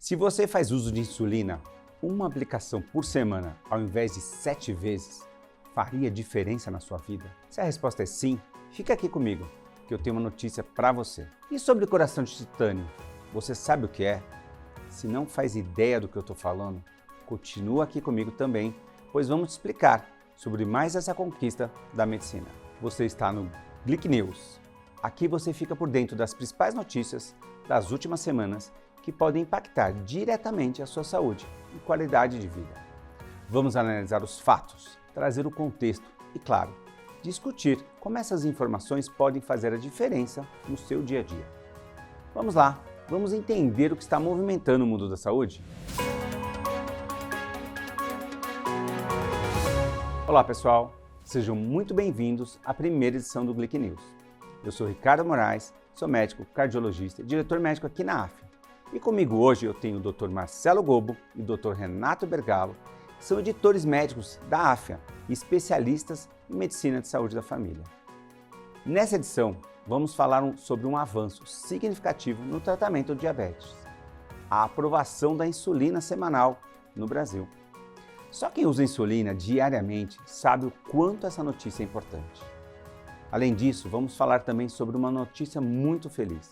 Se você faz uso de insulina, uma aplicação por semana ao invés de 7 vezes, faria diferença na sua vida? Se a resposta é sim, fica aqui comigo, que eu tenho uma notícia para você. E sobre coração de titânio, você sabe o que é? Se não faz ideia do que eu estou falando, continua aqui comigo também, pois vamos te explicar sobre mais essa conquista da medicina. Você está no Glic News. Aqui você fica por dentro das principais notícias das últimas semanas que podem impactar diretamente a sua saúde e qualidade de vida. Vamos analisar os fatos, trazer o contexto e, claro, discutir como essas informações podem fazer a diferença no seu dia a dia. Vamos lá, vamos entender o que está movimentando o mundo da saúde? Olá pessoal, sejam muito bem-vindos à primeira edição do Glic News. Eu sou Ricardo Moraes, sou médico cardiologista e diretor médico aqui na AFIA. E comigo hoje eu tenho o Dr. Marcelo Gobo e o Dr. Renato Bergalo, que são editores médicos da AFIA e especialistas em medicina de saúde da família. Nessa edição, vamos falar sobre um avanço significativo no tratamento do diabetes, a aprovação da insulina semanal no Brasil. Só quem usa insulina diariamente sabe o quanto essa notícia é importante. Além disso, vamos falar também sobre uma notícia muito feliz.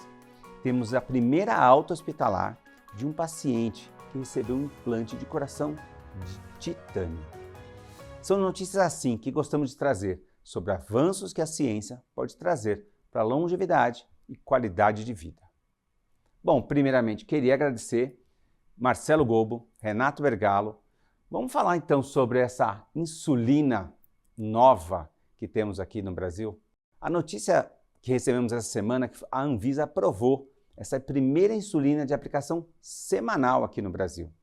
Temos a primeira alta hospitalar de um paciente que recebeu um implante de coração de titânio. São notícias assim que gostamos de trazer sobre avanços que a ciência pode trazer para a longevidade e qualidade de vida. Bom, primeiramente queria agradecer Marcelo Gobo, Renato Bergalo. Vamos falar então sobre essa insulina nova que temos aqui no Brasil. A notícia que recebemos essa semana é que a Anvisa aprovou essa primeira insulina de aplicação semanal aqui no Brasil.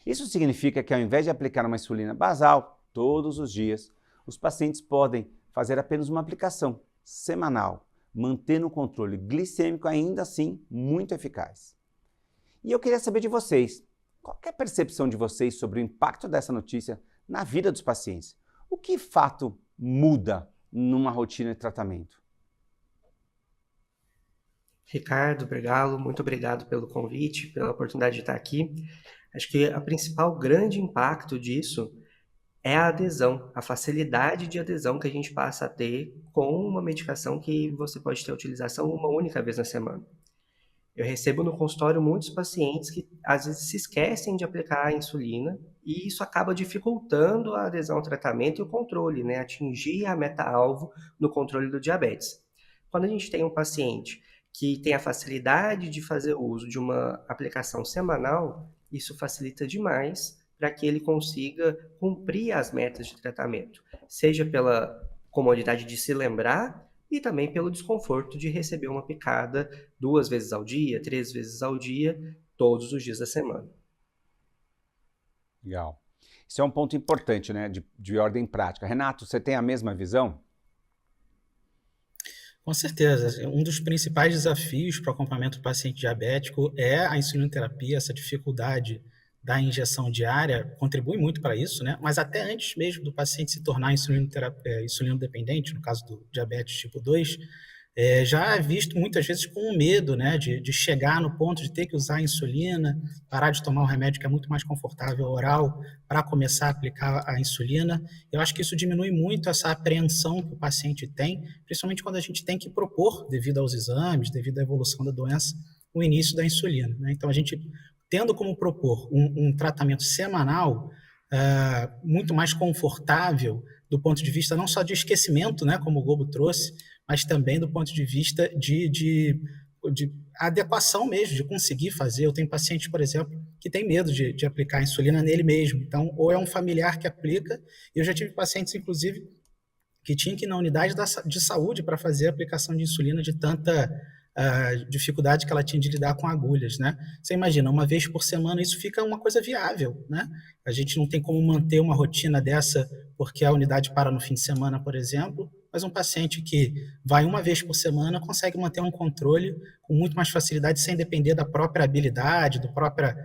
Isso significa que ao invés de aplicar uma insulina basal todos os dias, os pacientes podem fazer apenas uma aplicação semanal, mantendo o controle glicêmico ainda assim muito eficaz. E eu queria saber de vocês, qual é a percepção de vocês sobre o impacto dessa notícia na vida dos pacientes? O que fato muda numa rotina de tratamento? Ricardo, Bergalo, muito obrigado pelo convite, pela oportunidade de estar aqui. Acho que o principal grande impacto disso é a adesão, a facilidade de adesão que a gente passa a ter com uma medicação que você pode ter utilização uma única vez na semana. Eu recebo no consultório muitos pacientes que às vezes se esquecem de aplicar a insulina e isso acaba dificultando a adesão ao tratamento e o controle, né? Atingir a meta-alvo no controle do diabetes. Quando a gente tem um paciente que tem a facilidade de fazer uso de uma aplicação semanal, isso facilita demais para que ele consiga cumprir as metas de tratamento, seja pela comodidade de se lembrar e também pelo desconforto de receber uma picada 2 vezes ao dia, 3 vezes ao dia, todos os dias da semana. Legal. Isso é um ponto importante, né, de ordem prática. Renato, você tem a mesma visão? Com certeza. Um dos principais desafios para o acompanhamento do paciente diabético é a insulinoterapia, essa dificuldade da injeção diária contribui muito para isso, né? Mas até antes mesmo do paciente se tornar insulino-dependente, no caso do diabetes tipo 2, já é visto muitas vezes com medo, né, de chegar no ponto de ter que usar a insulina, parar de tomar um remédio que é muito mais confortável oral para começar a aplicar a insulina. Eu acho que isso diminui muito essa apreensão que o paciente tem, principalmente quando a gente tem que propor, devido aos exames, devido à evolução da doença, o início da insulina, né? Então, a gente tendo como propor um tratamento semanal muito mais confortável do ponto de vista não só de esquecimento, né, como o Gobo trouxe, mas também do ponto de vista de adequação mesmo, de conseguir fazer. Eu tenho pacientes, por exemplo, que tem medo de aplicar a insulina nele mesmo. Então, ou é um familiar que aplica, e eu já tive pacientes, inclusive, que tinham que ir na unidade de saúde para fazer a aplicação de insulina de tanta dificuldade que ela tinha de lidar com agulhas, né? Você imagina, uma vez por semana isso fica uma coisa viável, né? A gente não tem como manter uma rotina dessa porque a unidade para no fim de semana, por exemplo, mas um paciente que vai uma vez por semana consegue manter um controle com muito mais facilidade sem depender da própria habilidade, da própria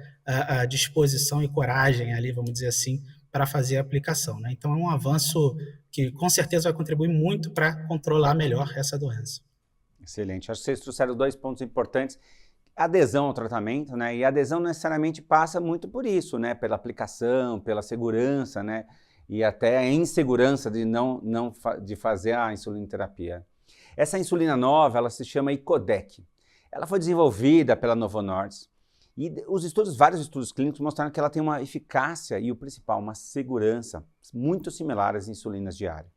disposição e coragem ali, vamos dizer assim, para fazer a aplicação, né? Então é um avanço que com certeza vai contribuir muito para controlar melhor essa doença. Excelente. Acho que vocês trouxeram 2 pontos importantes. adesão ao tratamento, né? E a adesão necessariamente passa muito por isso, né? Pela aplicação, pela segurança, né? E até a insegurança de fazer a insulinoterapia. Essa insulina nova, ela se chama icodec. Ela foi desenvolvida pela Novo Nordisk e vários estudos clínicos mostraram que ela tem uma eficácia e o principal, uma segurança muito similar às insulinas diárias.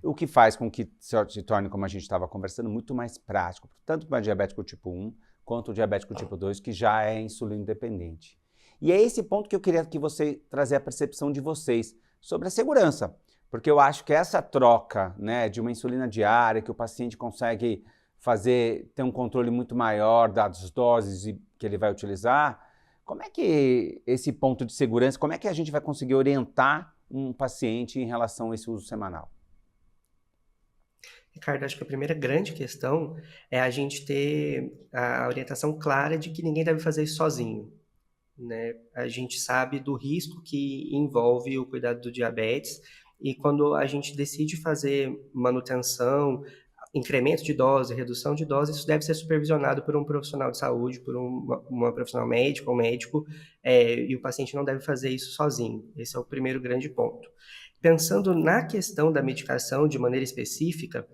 O que faz com que se torne, como a gente estava conversando, muito mais prático, tanto para o diabético tipo 1 quanto o diabético tipo 2, que já é insulino dependente. E é esse ponto que eu queria que você trazer a percepção de vocês sobre a segurança, porque eu acho que essa troca, né, de uma insulina diária, que o paciente consegue ter um controle muito maior das doses que ele vai utilizar, como é que esse ponto de segurança, como é que a gente vai conseguir orientar um paciente em relação a esse uso semanal? Ricardo, acho que a primeira grande questão é a gente ter a orientação clara de que ninguém deve fazer isso sozinho, né? A gente sabe do risco que envolve o cuidado do diabetes e quando a gente decide fazer manutenção, incremento de dose, redução de dose, isso deve ser supervisionado por um profissional de saúde, por uma profissional médica ou médico, e o paciente não deve fazer isso sozinho. Esse é o primeiro grande ponto. Pensando na questão da medicação de maneira específica,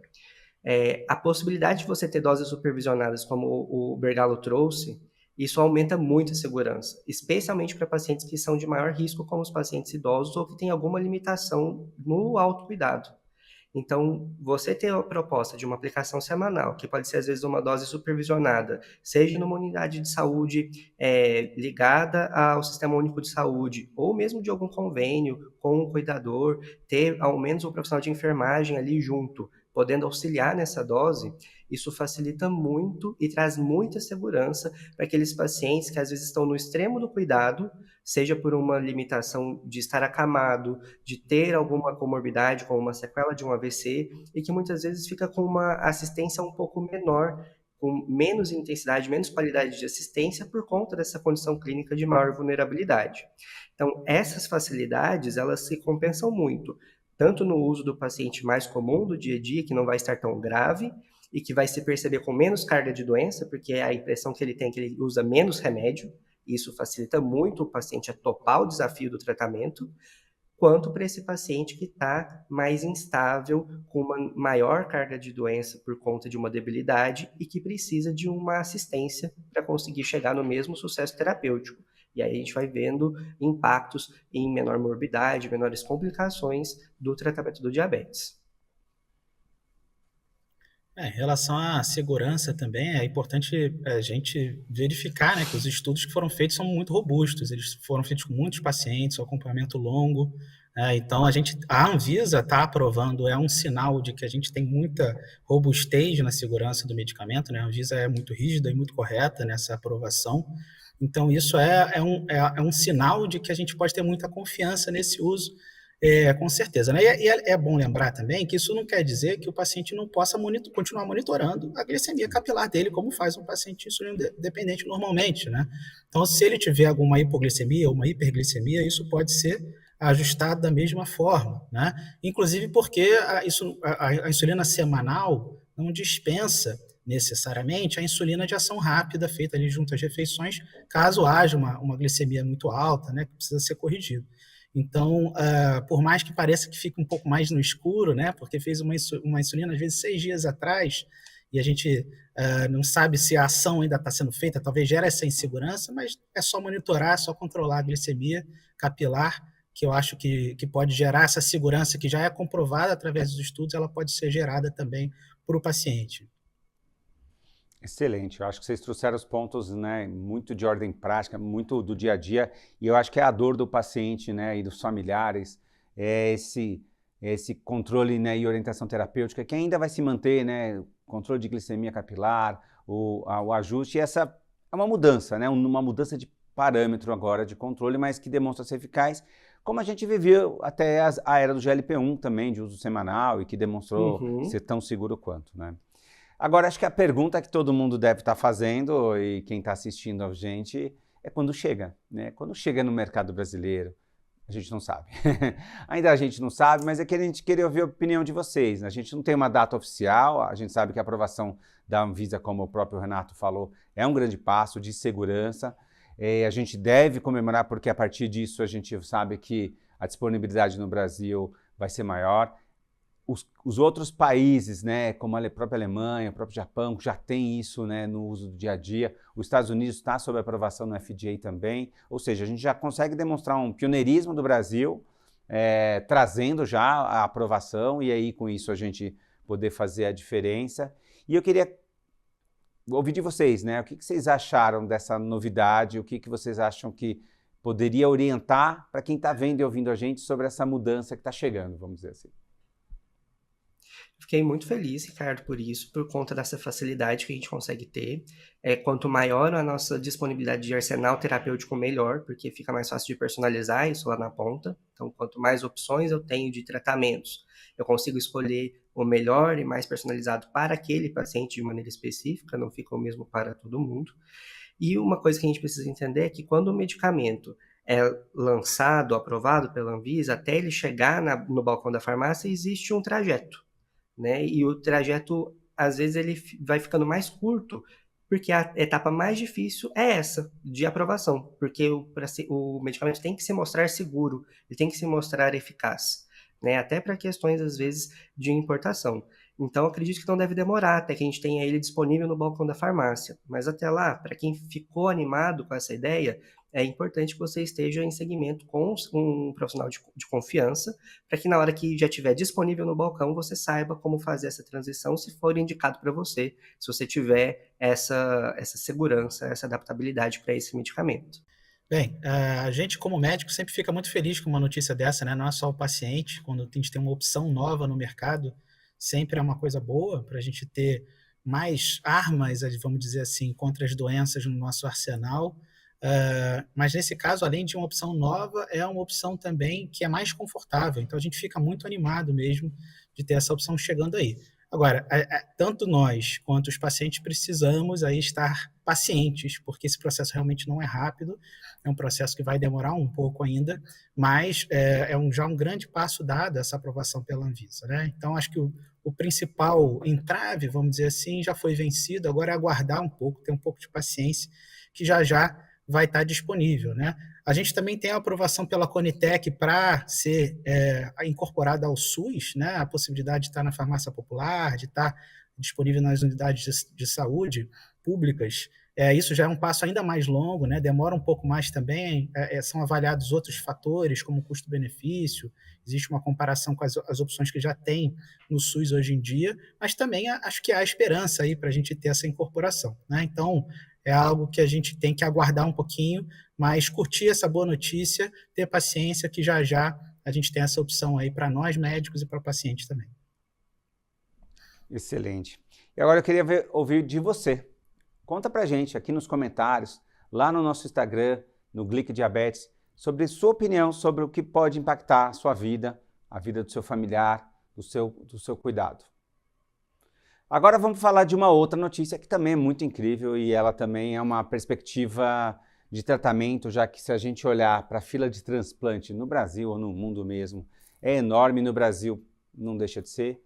a possibilidade de você ter doses supervisionadas, como o Bergalo trouxe, isso aumenta muito a segurança, especialmente para pacientes que são de maior risco, como os pacientes idosos ou que têm alguma limitação no autocuidado. Então, você ter a proposta de uma aplicação semanal, que pode ser às vezes uma dose supervisionada, seja numa unidade de saúde ligada ao Sistema Único de Saúde, ou mesmo de algum convênio com um cuidador, ter ao menos um profissional de enfermagem ali junto, podendo auxiliar nessa dose, isso facilita muito e traz muita segurança para aqueles pacientes que às vezes estão no extremo do cuidado, seja por uma limitação de estar acamado, de ter alguma comorbidade, como uma sequela de um AVC, e que muitas vezes fica com uma assistência um pouco menor, com menos intensidade, menos qualidade de assistência por conta dessa condição clínica de maior vulnerabilidade. Então, essas facilidades, elas se compensam muito, tanto no uso do paciente mais comum do dia a dia, que não vai estar tão grave, e que vai se perceber com menos carga de doença, porque a impressão que ele tem é que ele usa menos remédio, e isso facilita muito o paciente a topar o desafio do tratamento, quanto para esse paciente que está mais instável, com uma maior carga de doença por conta de uma debilidade e que precisa de uma assistência para conseguir chegar no mesmo sucesso terapêutico. E aí a gente vai vendo impactos em menor morbidade, menores complicações do tratamento do diabetes. Em relação à segurança também, é importante a gente verificar, né, que os estudos que foram feitos são muito robustos, eles foram feitos com muitos pacientes, um acompanhamento longo, então a Anvisa está aprovando, é um sinal de que a gente tem muita robustez na segurança do medicamento, né? A Anvisa é muito rígida e muito correta nessa aprovação, então isso é um sinal de que a gente pode ter muita confiança nesse uso. Com certeza, né? E é bom lembrar também que isso não quer dizer que o paciente não possa continuar monitorando a glicemia capilar dele, como faz um paciente insulino dependente normalmente, né? Então, se ele tiver alguma hipoglicemia ou uma hiperglicemia, isso pode ser ajustado da mesma forma, né? Inclusive porque a insulina semanal não dispensa necessariamente a insulina de ação rápida feita ali junto às refeições, caso haja uma glicemia muito alta, né, que precisa ser corrigido. Então, por mais que pareça que fique um pouco mais no escuro, né, porque fez uma insulina, às vezes, 6 dias atrás, e a gente não sabe se a ação ainda está sendo feita, talvez gere essa insegurança, mas é só monitorar, é só controlar a glicemia capilar, que eu acho que pode gerar essa segurança que já é comprovada através dos estudos, ela pode ser gerada também para o paciente. Excelente, eu acho que vocês trouxeram os pontos, né, muito de ordem prática, muito do dia a dia, e eu acho que é a dor do paciente, né, e dos familiares, é esse controle, né, e orientação terapêutica que ainda vai se manter, né, controle de glicemia capilar, o ajuste, e essa é uma mudança, né, uma mudança de parâmetro agora de controle, mas que demonstra ser eficaz, como a gente viveu até a era do GLP-1 também, de uso semanal, e que demonstrou ser tão seguro quanto, né. Agora, acho que a pergunta que todo mundo deve estar fazendo, e quem está assistindo a gente, é quando chega, né? Quando chega no mercado brasileiro, A gente não sabe. Ainda a gente não sabe, mas é que a gente queria ouvir a opinião de vocês. A gente não tem uma data oficial, a gente sabe que a aprovação da Anvisa, como o próprio Renato falou, é um grande passo de segurança. A gente deve comemorar porque a partir disso a gente sabe que a disponibilidade no Brasil vai ser maior. Os outros países, né, como a própria Alemanha, o próprio Japão, já tem isso, né, no uso do dia a dia. Os Estados Unidos está sob aprovação no FDA também. Ou seja, a gente já consegue demonstrar um pioneirismo do Brasil, trazendo já a aprovação e aí com isso a gente poder fazer a diferença. E eu queria ouvir de vocês, né, o que vocês acharam dessa novidade, o que vocês acham que poderia orientar para quem está vendo e ouvindo a gente sobre essa mudança que está chegando, vamos dizer assim. Fiquei muito feliz, Ricardo, por isso, por conta dessa facilidade que a gente consegue ter. Quanto maior a nossa disponibilidade de arsenal terapêutico, melhor, porque fica mais fácil de personalizar isso lá na ponta. Então, quanto mais opções eu tenho de tratamentos, eu consigo escolher o melhor e mais personalizado para aquele paciente de maneira específica, não fica o mesmo para todo mundo. E uma coisa que a gente precisa entender é que quando o medicamento é lançado, aprovado pela Anvisa, até ele chegar no balcão da farmácia, existe um trajeto, né? E o trajeto, às vezes, ele vai ficando mais curto, porque a etapa mais difícil é essa, de aprovação, porque o medicamento tem que se mostrar seguro, ele tem que se mostrar eficaz, né? Até para questões, às vezes, de importação. Então, acredito que não deve demorar até que a gente tenha ele disponível no balcão da farmácia. Mas até lá, para quem ficou animado com essa ideia, é importante que você esteja em segmento com um profissional de confiança, para que na hora que já estiver disponível no balcão, você saiba como fazer essa transição, se for indicado para você, se você tiver essa segurança, essa adaptabilidade para esse medicamento. Bem, a gente como médico sempre fica muito feliz com uma notícia dessa, né? Não é só o paciente, quando a gente tem uma opção nova no mercado, sempre é uma coisa boa para a gente ter mais armas, vamos dizer assim, contra as doenças no nosso arsenal. Mas nesse caso, além de uma opção nova, é uma opção também que é mais confortável. Então a gente fica muito animado mesmo de ter essa opção chegando aí. Agora, tanto nós quanto os pacientes precisamos aí estar pacientes, porque esse processo realmente não é rápido, é um processo que vai demorar um pouco ainda, mas já um grande passo dado essa aprovação pela Anvisa, né? Então, acho que o principal entrave, vamos dizer assim, já foi vencido, agora é aguardar um pouco, ter um pouco de paciência, que já vai estar disponível, né? A gente também tem a aprovação pela Conitec para ser incorporada ao SUS, né? A possibilidade de estar na farmácia popular, de estar disponível nas unidades de saúde públicas. Isso já é um passo ainda mais longo, né? Demora um pouco mais também, são avaliados outros fatores, como custo-benefício, existe uma comparação com as opções que já tem no SUS hoje em dia, mas também acho que há esperança aí para a gente ter essa incorporação, né? Então, é algo que a gente tem que aguardar um pouquinho, mas curtir essa boa notícia, ter paciência que já a gente tem essa opção aí para nós médicos e para pacientes também. Excelente. E agora eu queria ouvir de você. Conta pra gente aqui nos comentários, lá no nosso Instagram, no Glic Diabetes, sobre sua opinião sobre o que pode impactar a sua vida, a vida do seu familiar, do seu cuidado. Agora vamos falar de uma outra notícia que também é muito incrível e ela também é uma perspectiva de tratamento, já que se a gente olhar para a fila de transplante no Brasil ou no mundo mesmo, é enorme, no Brasil não deixa de ser,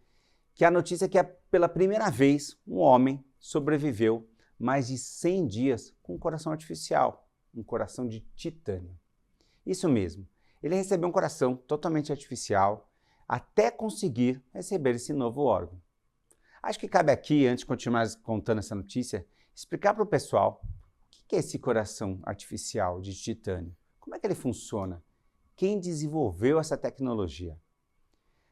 que a notícia é que pela primeira vez um homem sobreviveu mais de 100 dias com um coração artificial, um coração de titânio. Isso mesmo, ele recebeu um coração totalmente artificial até conseguir receber esse novo órgão. Acho que cabe aqui, antes de continuar contando essa notícia, explicar para o pessoal o que é esse coração artificial de titânio, como é que ele funciona, quem desenvolveu essa tecnologia.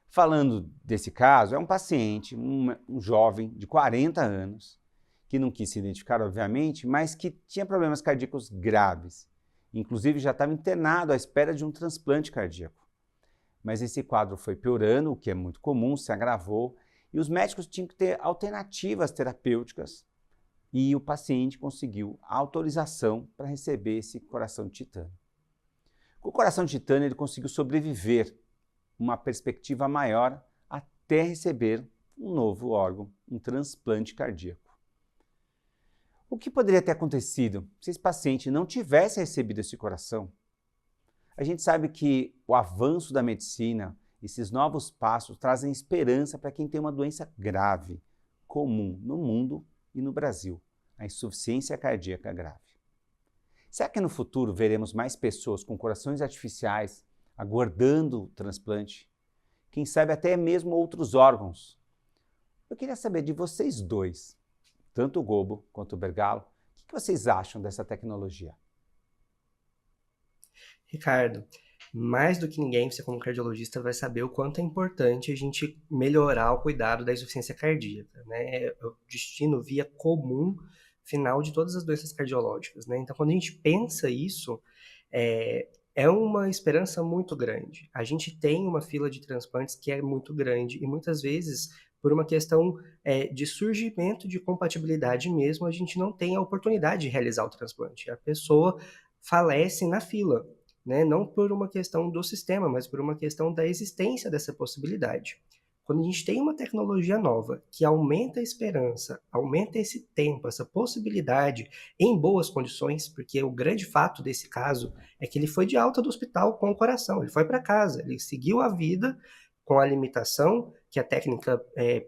Falando desse caso, é um paciente, um jovem de 40 anos, que não quis se identificar, obviamente, mas que tinha problemas cardíacos graves. Inclusive já estava internado à espera de um transplante cardíaco. Mas esse quadro foi piorando, o que é muito comum, se agravou, e os médicos tinham que ter alternativas terapêuticas e o paciente conseguiu a autorização para receber esse coração de titânio. Com o coração de titânio ele conseguiu sobreviver uma perspectiva maior até receber um novo órgão, um transplante cardíaco. O que poderia ter acontecido se esse paciente não tivesse recebido esse coração? A gente sabe que o avanço da medicina, esses novos passos, trazem esperança para quem tem uma doença grave, comum no mundo e no Brasil, a insuficiência cardíaca grave. Será que no futuro veremos mais pessoas com corações artificiais aguardando o transplante? Quem sabe até mesmo outros órgãos? Eu queria saber de vocês dois, tanto o Gobo quanto o Bergalo, o que vocês acham dessa tecnologia? Ricardo, mais do que ninguém, você como cardiologista vai saber o quanto é importante a gente melhorar o cuidado da insuficiência cardíaca, né? É o destino via comum final de todas as doenças cardiológicas, né? Então, quando a gente pensa isso, é uma esperança muito grande. A gente tem uma fila de transplantes que é muito grande e muitas vezes, por uma questão de surgimento de compatibilidade mesmo, a gente não tem a oportunidade de realizar o transplante. A pessoa falece na fila, né? Não por uma questão do sistema, mas por uma questão da existência dessa possibilidade. Quando a gente tem uma tecnologia nova que aumenta a esperança, aumenta esse tempo, essa possibilidade em boas condições, porque o grande fato desse caso é que ele foi de alta do hospital com o coração, ele foi para casa, ele seguiu a vida com a limitação que a técnica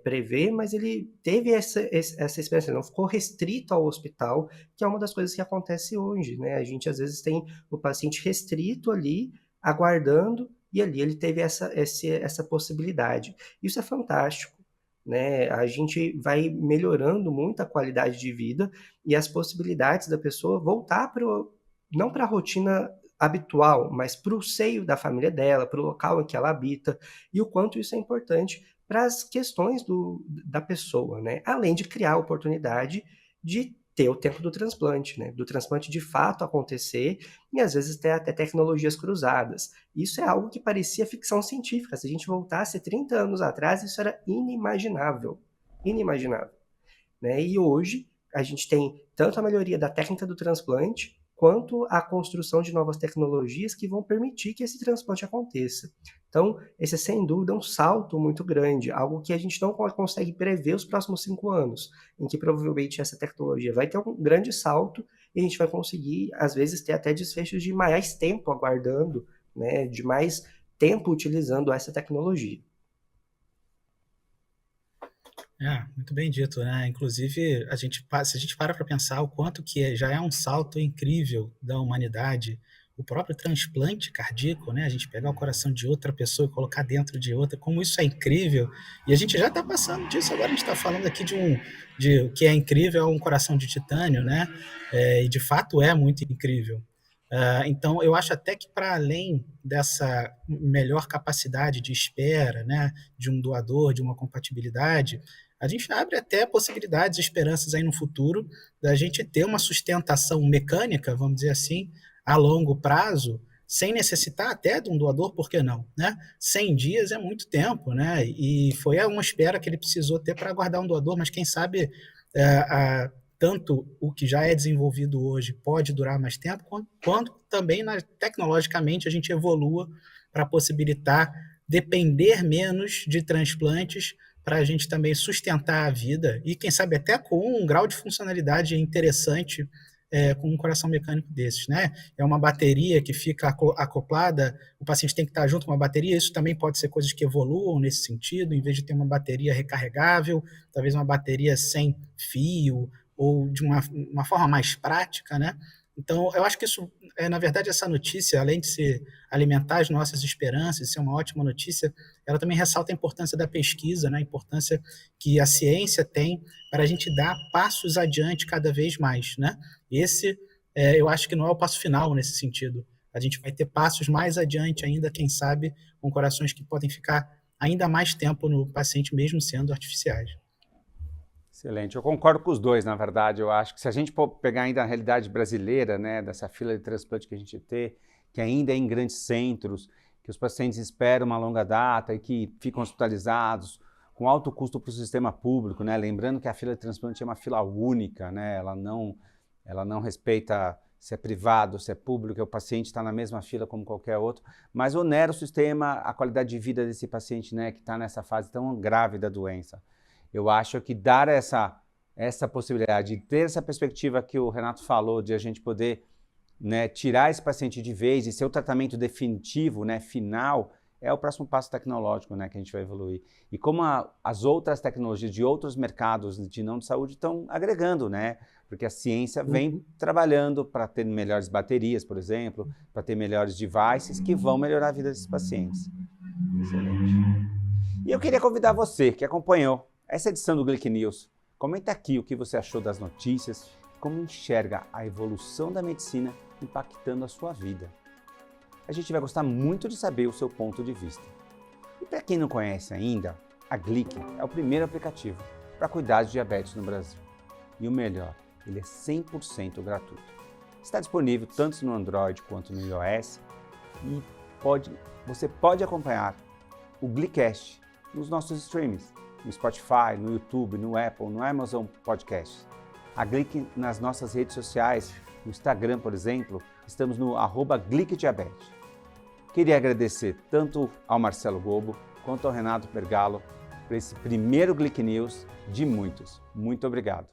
prevê, mas ele teve essa experiência, ele não ficou restrito ao hospital, que é uma das coisas que acontece hoje, né? A gente às vezes tem o paciente restrito ali, aguardando, e ali ele teve essa possibilidade. Isso é fantástico, né? A gente vai melhorando muito a qualidade de vida e as possibilidades da pessoa voltar não para a rotina habitual, mas para o seio da família dela, para o local em que ela habita, e o quanto isso é importante para as questões da pessoa, né? Além de criar a oportunidade de ter o tempo do transplante, né? Do transplante de fato acontecer e às vezes ter até tecnologias cruzadas. Isso é algo que parecia ficção científica. Se a gente voltasse 30 anos atrás, isso era inimaginável. Inimaginável, né? E hoje a gente tem tanto a melhoria da técnica do transplante quanto a construção de novas tecnologias que vão permitir que esse transplante aconteça. Então, esse é sem dúvida um salto muito grande, algo que a gente não consegue prever os próximos 5 anos, em que provavelmente essa tecnologia vai ter um grande salto e a gente vai conseguir, às vezes, ter até desfechos de mais tempo aguardando, né, de mais tempo utilizando essa tecnologia. Muito bem dito, né? Inclusive, se a gente para pensar o quanto que já é um salto incrível da humanidade, o próprio transplante cardíaco, né? A gente pegar o coração de outra pessoa e colocar dentro de outra, como isso é incrível. E a gente já está passando disso, agora a gente está falando aqui de o que é incrível, é um coração de titânio, né? E de fato é muito incrível. Então, eu acho até que para além dessa melhor capacidade de espera, né, de um doador, de uma compatibilidade, a gente abre até possibilidades e esperanças aí no futuro da gente ter uma sustentação mecânica, vamos dizer assim, a longo prazo, sem necessitar até de um doador, por que não? Né? 100 dias é muito tempo, né? E foi uma espera que ele precisou ter para aguardar um doador, mas quem sabe tanto o que já é desenvolvido hoje pode durar mais tempo, quanto também tecnologicamente a gente evolua para possibilitar depender menos de transplantes para a gente também sustentar a vida e, quem sabe, até com um grau de funcionalidade interessante com um coração mecânico desses, né? É uma bateria que fica acoplada, o paciente tem que estar junto com uma bateria, isso também pode ser coisas que evoluam nesse sentido, em vez de ter uma bateria recarregável, talvez uma bateria sem fio, ou de uma forma mais prática, né? Então, eu acho que isso, na verdade, essa notícia, além de alimentar as nossas esperanças, ser uma ótima notícia, ela também ressalta a importância da pesquisa, né? A importância que a ciência tem para a gente dar passos adiante cada vez mais, né? Esse, eu acho que não é o passo final nesse sentido. A gente vai ter passos mais adiante ainda, quem sabe, com corações que podem ficar ainda mais tempo no paciente, mesmo sendo artificiais. Excelente, eu concordo com os dois, na verdade. Eu acho que se a gente pegar ainda a realidade brasileira, né, dessa fila de transplante que a gente tem, que ainda é em grandes centros, que os pacientes esperam uma longa data e que ficam hospitalizados com alto custo para o sistema público, né? Lembrando que a fila de transplante é uma fila única, né? Ela não respeita se é privado, se é público, o paciente está na mesma fila como qualquer outro, mas onera o sistema, a qualidade de vida desse paciente, né, que está nessa fase tão grave da doença. Eu acho que dar essa possibilidade, de ter essa perspectiva que o Renato falou, de a gente poder né, tirar esse paciente de vez e ser o tratamento definitivo, né, final, é o próximo passo tecnológico, né, que a gente vai evoluir. E como as outras tecnologias de outros mercados de não de saúde estão agregando, né? Porque a ciência vem trabalhando para ter melhores baterias, por exemplo, para ter melhores devices que vão melhorar a vida desses pacientes. Excelente. E eu queria convidar você que acompanhou essa edição do Glic News. Comenta aqui o que você achou das notícias, como enxerga a evolução da medicina impactando a sua vida. A gente vai gostar muito de saber o seu ponto de vista. E para quem não conhece ainda, a Glic é o primeiro aplicativo para cuidar de diabetes no Brasil. E o melhor, ele é 100% gratuito. Está disponível tanto no Android quanto no iOS e você pode acompanhar o Glicast nos nossos streams, no Spotify, no YouTube, no Apple, no Amazon Podcasts. A Glic nas nossas redes sociais, no Instagram, por exemplo, estamos no @GlicDiabetes. Queria agradecer tanto ao Marcelo Gobo quanto ao Renato Bergalo por esse primeiro Glic News de muitos. Muito obrigado.